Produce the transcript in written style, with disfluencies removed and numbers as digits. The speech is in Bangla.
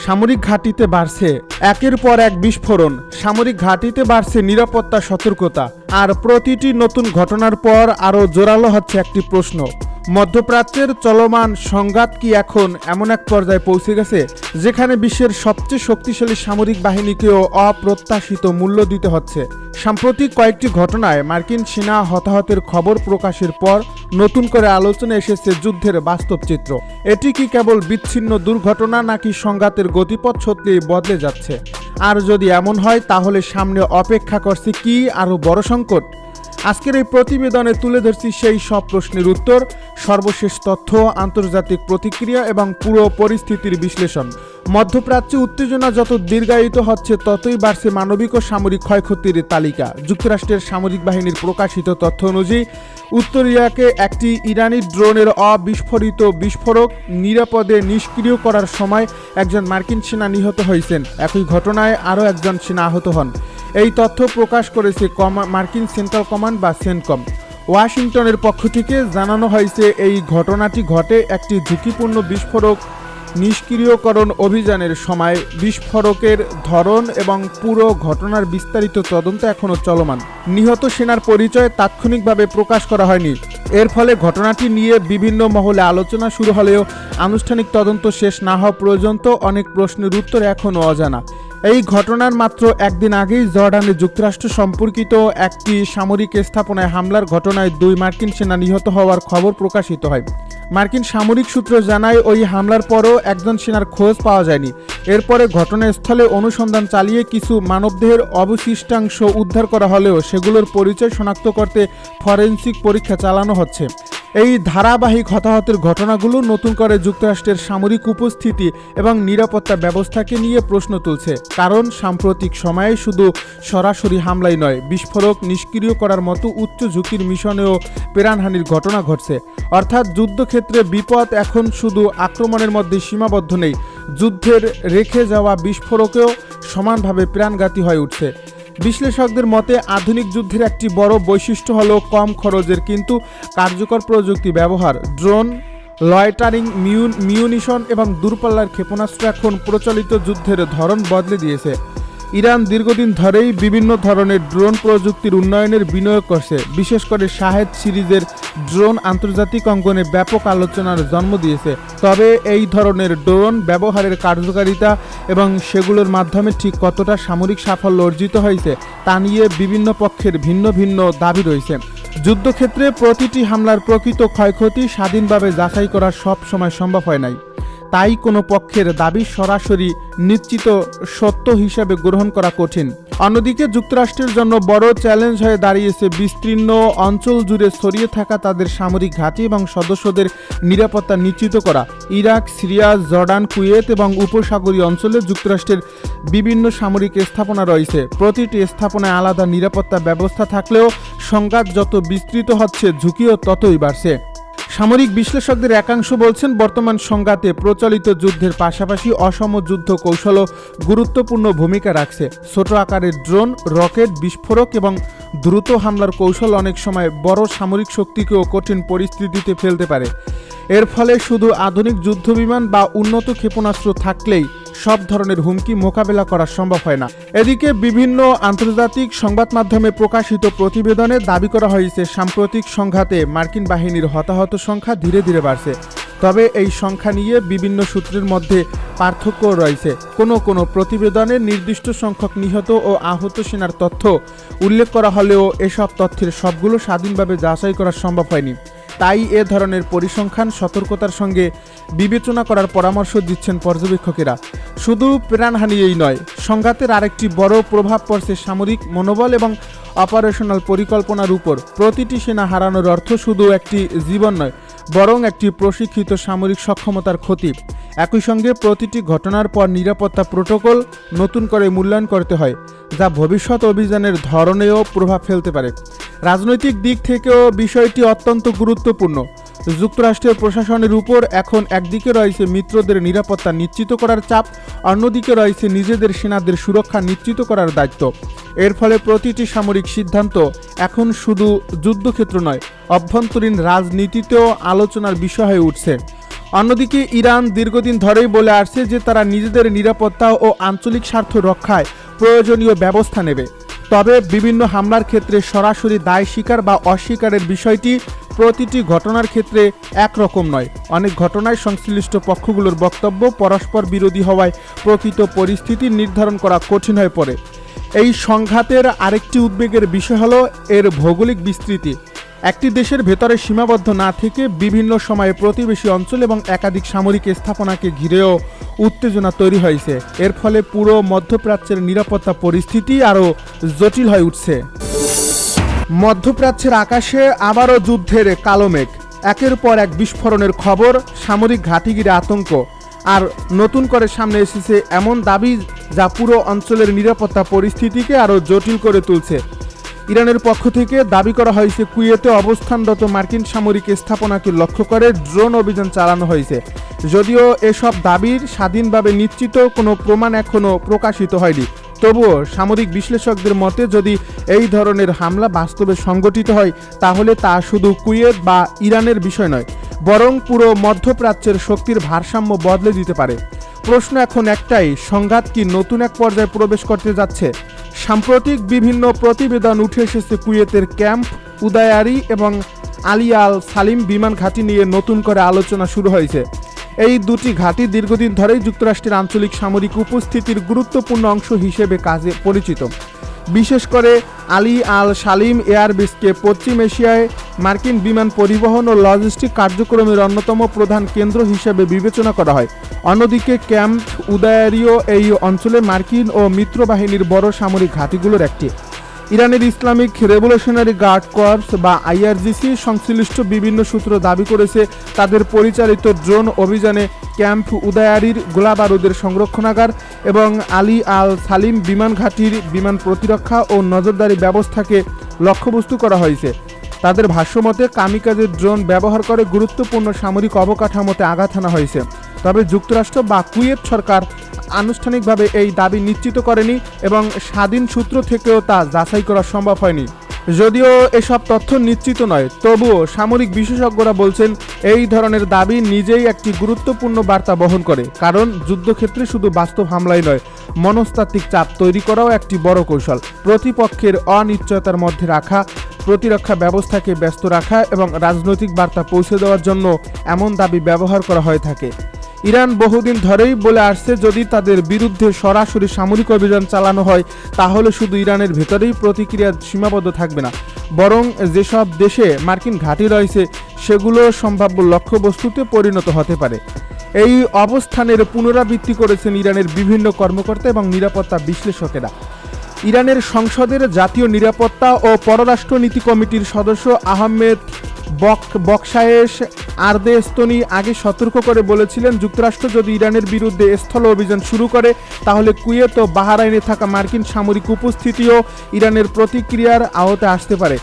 সামরিক ঘাঁটিতে বাড়ছে একের পর এক বিস্ফোরণ, সামরিক ঘাঁটিতে বাড়ছে নিরাপত্তা সতর্কতা, আর প্রতিটি নতুন ঘটনার পর আরও জোরালো হচ্ছে একটি প্রশ্ন: মধ্যপ্রাচ্যের চলমান সংঘাত কি এখন এমন এক পর্যায়ে পৌঁছে গেছে যেখানে বিশ্বের সবচেয়ে শক্তিশালী সামরিক বাহিনীকেও অপ্রত্যাশিত মূল্য দিতে হচ্ছে? সাম্প্রতিক কয়েকটি ঘটনায় মার্কিন সেনা হতাহতের খবর প্রকাশের পর নতুন করে আলোচনা এসেছে যুদ্ধের বাস্তব চিত্র। এটি কি কেবল বিচ্ছিন্ন দুর্ঘটনা, নাকি সংঘাতের গতিপথ সত্যিই বদলে যাচ্ছে? আর যদি এমন হয়, তাহলে সামনে অপেক্ষা করছে কি আরও বড় সংকট? আজকের এই প্রতিবেদনে তুলে ধরছি সেই সব প্রশ্নের উত্তর, সর্বশেষ তথ্য, আন্তর্জাতিক প্রতিক্রিয়া এবং পুরো পরিস্থিতির বিশ্লেষণ। মধ্যপ্রাচ্যে উত্তেজনা যত দীর্ঘায়িত হচ্ছে, ততই বাড়ছে মানবিক ও সামরিক ক্ষয়ক্ষতির তালিকা। যুক্তরাষ্ট্রের সামরিক বাহিনীর প্রকাশিত তথ্য অনুযায়ী উত্তর ইরাকে একটি ইরানি ড্রোনের অবিস্ফোরিত বিস্ফোরক নিরাপদে নিষ্ক্রিয় করার সময় একজন মার্কিন সেনা নিহত হয়েছেন। একই ঘটনায় আরও একজন সেনা আহত হন। এই তথ্য প্রকাশ করেছে মার্কিন সেন্ট্রাল কমান্ড বা সেনকম। ওয়াশিংটনের পক্ষ থেকে জানানো হয়েছে, এই ঘটনাটি ঘটে একটি ঝুঁকিপূর্ণ বিস্ফোরক নিষ্ক্রিয়করণ অভিযানের সময়। বিস্ফোরকের ধরন এবং পুরো ঘটনার বিস্তারিত তদন্ত এখনও চলমান। নিহত সেনার পরিচয় তাৎক্ষণিকভাবে প্রকাশ করা হয়নি। এর ফলে ঘটনাটি নিয়ে বিভিন্ন মহলে আলোচনা শুরু হলেও আনুষ্ঠানিক তদন্ত শেষ না হওয়া পর্যন্ত অনেক প্রশ্নের উত্তর এখনও অজানা। এই ঘটনার মাত্র একদিন আগেই জর্ডানে যুক্তরাষ্ট্র সম্পর্কিত একটি সামরিক স্থাপনায় হামলার ঘটনায় 2 মার্কিন সেনা নিহত হওয়ার খবর প্রকাশিত হয়। মার্কিন সামরিক সূত্র জানায়, ওই হামলার পরও একজন সেনার খোঁজ পাওয়া যায়নি। এরপরে ঘটনাস্থলে অনুসন্ধান চালিয়ে কিছু মানবদেহের অবশিষ্টাংশ উদ্ধার করা হলেও সেগুলোর পরিচয় শনাক্ত করতে ফরেনসিক পরীক্ষা চালানো হচ্ছে। এই ধারাবাহিক হতাহতের ঘটনাগুলো নতুন করে যুক্তরাষ্ট্রের সামরিক উপস্থিতি এবং নিরাপত্তা ব্যবস্থাকে নিয়ে প্রশ্ন তুলছে। কারণ সাম্প্রতিক সময়ে শুধু সরাসরি হামলাই নয়, বিস্ফোরক নিষ্ক্রিয় করার মতো উচ্চ ঝুঁকির মিশনেও প্রাণহানির ঘটনা ঘটছে। অর্থাৎ যুদ্ধক্ষেত্রে বিপদ এখন শুধু আক্রমণের মধ্যে সীমাবদ্ধ নেই, যুদ্ধের রেখে যাওয়া বিস্ফোরকেও সমানভাবে প্রাণঘাতী হয়ে উঠছে। বিশ্লেষকদের মতে আধুনিক যুদ্ধের একটি বড় বৈশিষ্ট্য হলো কম খরচের কিন্তু কার্যকর প্রযুক্তি ব্যবহার। ড্রোন, লয়টারিং মিউনিশন এবং দূরপাল্লার ক্ষেপণাস্ত্র এখন প্রচলিত যুদ্ধের ধরন বদলে দিয়েছে। ইরান দীর্ঘদিন ধরেই বিভিন্ন ধরনের ড্রোন প্রযুক্তির উন্নয়নের বিনিয়োগ করছে। বিশেষ করে শাহেদ সিরিজের ড্রোন আন্তর্জাতিক অঙ্গনে ব্যাপক আলোচনার জন্ম দিয়েছে। তবে এই ধরনের ড্রোন ব্যবহারের কার্যকারিতা এবং সেগুলোর মাধ্যমে ঠিক কতটা সামরিক সাফল্য অর্জিত হয়েছে তা নিয়ে বিভিন্ন পক্ষের ভিন্ন ভিন্ন দাবি রয়েছে। যুদ্ধক্ষেত্রে প্রতিটি হামলার প্রকৃত ক্ষয়ক্ষতি স্বাধীনভাবে যাচাই করা সব সময় সম্ভব হয় নাই। তাই কোনো পক্ষের দাবি সরাসরি নিশ্চিত সত্য হিসাবে গ্রহণ করা কঠিন। অন্যদিকে যুক্তরাষ্ট্রের জন্য বড় চ্যালেঞ্জ হয়ে দাঁড়িয়েছে বিস্তীর্ণ অঞ্চল জুড়ে ছড়িয়ে থাকা তাদের সামরিক ঘাঁটি এবং সদস্যদের নিরাপত্তা নিশ্চিত করা। ইরাক, সিরিয়া, জর্ডান, কুয়েত এবং উপসাগরীয় অঞ্চলে যুক্তরাষ্ট্রের বিভিন্ন সামরিক স্থাপনা রয়েছে। প্রতিটি স্থাপনায় আলাদা নিরাপত্তা ব্যবস্থা থাকলেও সংঘাত যত বিস্তৃত হচ্ছে, ঝুঁকিও ততই বাড়ছে। সামরিক বিশ্লেষকদের একাংশ বলছেন, বর্তমান সংঘাতে প্রচলিত যুদ্ধের পাশাপাশি অসম যুদ্ধ কৌশলও গুরুত্বপূর্ণ ভূমিকা রাখছে। ছোট আকারের ড্রোন, রকেট, বিস্ফোরক এবং দ্রুত হামলার কৌশল অনেক সময় বড় সামরিক শক্তিকেও কঠিন পরিস্থিতিতে ফেলতে পারে। এর ফলে শুধু আধুনিক যুদ্ধবিমান বা উন্নত ক্ষেপণাস্ত্র থাকলেই সব ধরনের হুমকি মোকাবেলা করা সম্ভব হয় না। এদিকে বিভিন্ন আন্তর্জাতিক সংবাদ মাধ্যমে প্রকাশিত প্রতিবেদনে দাবি করা হয়েছে, সাম্প্রতিক সংঘাতে মার্কিন বাহিনীর হতাহত সংখ্যা ধীরে ধীরে বাড়ছে। তবে এই সংখ্যা নিয়ে বিভিন্ন সূত্রের মধ্যে পার্থক্য রয়েছে। কোনো প্রতিবেদনে নির্দিষ্ট সংখ্যক নিহত ও আহত সেনার তথ্য উল্লেখ করা হলেও এসব তথ্যের সবগুলো স্বাধীনভাবে যাচাই করা সম্ভব হয়নি। তাই এ ধরনের পরিসংখ্যান সতর্কতার সঙ্গে বিবেচনা করার পরামর্শ দিচ্ছেন পর্যবেক্ষকেরা। শুধু প্রাণহানিই নয়, সংঘাতের আরেকটি বড় প্রভাব পড়ছে সামরিক মনোবল এবং অপারেশনাল পরিকল্পনার উপর। প্রতিটি সেনা হারানোর অর্থ শুধু একটি জীবন নয়, বরং একটি প্রশিক্ষিত সামরিক সক্ষমতার ক্ষতি। একই সঙ্গে প্রতিটি ঘটনার পর নিরাপত্তা প্রোটোকল নতুন করে মূল্যায়ন করতে হয়, যা ভবিষ্যৎ অভিযানের ধরনেও প্রভাব ফেলতে পারে। রাজনৈতিক দিক থেকেও বিষয়টি অত্যন্ত গুরুত্বপূর্ণ। যুক্তরাষ্ট্রের প্রশাসনের উপর এখন একদিকে রয়েছে মিত্রদের নিরাপত্তা নিশ্চিত করার চাপ, অন্যদিকে রয়েছে নিজেদের সেনাদের সুরক্ষা নিশ্চিত করার দায়িত্ব। এর ফলে প্রতিটি সামরিক সিদ্ধান্ত এখন শুধু যুদ্ধক্ষেত্র নয়, অভ্যন্তরীণ রাজনীতিতেও আলোচনার বিষয় হয়ে উঠছে। অন্যদিকে ইরান দীর্ঘদিন ধরেই বলে আসছে যে তারা নিজেদের নিরাপত্তা ও আঞ্চলিক স্বার্থ রক্ষায় প্রয়োজনীয় ব্যবস্থা নেবে। তবে বিভিন্ন হামলার ক্ষেত্রে সরাসরি দায় স্বীকার বা অস্বীকারের বিষয়টি প্রতিটি ঘটনার ক্ষেত্রে একরকম নয়। অনেক ঘটনায় সংশ্লিষ্ট পক্ষগুলোর বক্তব্য পরস্পর বিরোধী হওয়ায় প্রকৃত পরিস্থিতি নির্ধারণ করা কঠিন হয়ে পড়ে। এই সংঘাতের আরেকটি উদ্বেগের বিষয় হলো এর ভৌগোলিক বিস্তৃতি। একটি দেশের ভেতরে সীমাবদ্ধ না থেকে বিভিন্ন সময়ে প্রতিবেশী অঞ্চল এবং একাধিক সামরিক স্থাপনাকে ঘিরেও উত্তেজনা তৈরি হয়েছে। এর ফলে পুরো মধ্যপ্রাচ্যের নিরাপত্তা পরিস্থিতি আরও জটিল হয়ে উঠছে। মধ্যপ্রাচ্যের আকাশে আবারও যুদ্ধের কালো মেঘ। একের পর এক বিস্ফোরণের খবর, সামরিক ঘাঁটি ঘিরে আতঙ্ক, আর নতুন করে সামনে এসেছে এমন দাবি যা পুরো অঞ্চলের নিরাপত্তা পরিস্থিতিকে আরও জটিল করে তুলছে। ইরানের পক্ষ থেকে দাবি করা হয়েছে কুয়েতে অবস্থানরত মার্কিন সামরিক স্থাপনাকে লক্ষ্য করে ড্রোন অভিযান চালানো হয়েছে। যদিও এসব দাবির স্বাধীনভাবে নিশ্চিত কোনো প্রমাণ এখনও প্রকাশিত হয়নি, তবুও সামরিক বিশ্লেষকদের মতে যদি এই ধরনের হামলা বাস্তবে সংগঠিত হয় তাহলে তা শুধু কুয়েত বা ইরানের বিষয় নয়, বরং পুরো মধ্যপ্রাচ্যের শক্তির ভারসাম্য বদলে দিতে পারে। প্রশ্ন এখন একটাই, সংঘাত কি নতুন এক পর্যায়ে প্রবেশ করতে যাচ্ছে? সাম্প্রতিক বিভিন্ন প্রতিবেদন উঠে এসেছে কুয়েতের ক্যাম্প উদায়ারি এবং আলী আল সালিম বিমান ঘাঁটি নিয়ে নতুন করে আলোচনা শুরু হয়েছে। এই দুটি ঘাঁটি দীর্ঘদিন ধরেই যুক্তরাষ্ট্রের আঞ্চলিক সামরিক উপস্থিতির গুরুত্বপূর্ণ অংশ হিসেবে কাজে পরিচিত। বিশেষ করে আলী আল সালিম এয়ারবেসকে পশ্চিম এশিয়ায় মার্কিন বিমান পরিবহন ও লজিস্টিক কার্যক্রমের অন্যতম প্রধান কেন্দ্র হিসেবে বিবেচনা করা হয়। অন্যদিকে ক্যাম্প উদায়ারিও এই অঞ্চলে মার্কিন ও মিত্রবাহিনীর বড় সামরিক ঘাঁটিগুলোর একটি। ইরানের ইসলামিক রেভলিউশনারি গার্ড কর্পস বা আইআরজিসি সংশ্লিষ্ট বিভিন্ন সূত্র দাবি করেছে তাদের পরিচালিত ড্রোন অভিযানে ক্যাম্প উদায়ারির গোলাবারুদের সংরক্ষণাগার এবং আলী আল সালিম বিমান ঘাঁটির বিমান প্রতিরক্ষা ও নজরদারি ব্যবস্থাকে লক্ষ্যবস্তু করা হয়েছে। তাদের ভাষ্যমতে কামিকাজের ড্রোন ব্যবহার করে গুরুত্বপূর্ণ সামরিক অবকাঠামোতে আঘাত হানা হয়েছে। তবে যুক্তরাষ্ট্র বা কুয়েত সরকার আনুষ্ঠানিকভাবে এই দাবি নিশ্চিত করেনি এবং স্বাধীন সূত্র থেকেও তা যাচাই করা সম্ভব হয়নি। যদিও এসব তথ্য নিশ্চিত নয়, তবুও সামরিক বিশেষজ্ঞরা বলছেন এই ধরনের দাবি নিজেই একটি গুরুত্বপূর্ণ বার্তা বহন করে, কারণ যুদ্ধক্ষেত্রে শুধু বাস্তব হামলাই নয়, মনস্তাত্ত্বিক চাপ তৈরি করাও একটি বড় কৌশল। প্রতিপক্ষের অনিশ্চয়তার মধ্যে রাখা, প্রতিরক্ষা ব্যবস্থাকে ব্যস্ত রাখা এবং রাজনৈতিক বার্তা পৌঁছে দেওয়ার জন্য এমন দাবি ব্যবহার করা হয়ে থাকে। ইরান বহুদিন ধরেই বলে আসছে যদি তাদের বিরুদ্ধে সরাসরি সামরিক অভিযান চালানো হয় তাহলে শুধু ইরানের ভেতরেই প্রতিক্রিয়া সীমাবদ্ধ থাকবে না, বরং যেসব দেশে মার্কিন ঘাঁটি রয়েছে সেগুলো সম্ভাব্য লক্ষ্যবস্তুতে পরিণত হতে পারে। এই অবস্থানের পুনরাবৃত্তি করেছেন ইরানের বিভিন্ন কর্মকর্তা এবং নিরাপত্তা বিশ্লেষকেরা। ইরানের সংসদের জাতীয় নিরাপত্তা ও পররাষ্ট্রনীতি কমিটির সদস্য আহমেদ বকশায়েশ আরদেস্তনি আগে সতর্ক করে বলেছিলেন যুক্তরাষ্ট্র যদি ইরানের বিরুদ্ধে স্থল অভিযান শুরু করে তাহলে কুয়েত ও বাহরাইনে থাকা মার্কিন সামরিক উপস্থিতিও ইরানের প্রতিক্রিয়ার আওতায় আসতে পারে।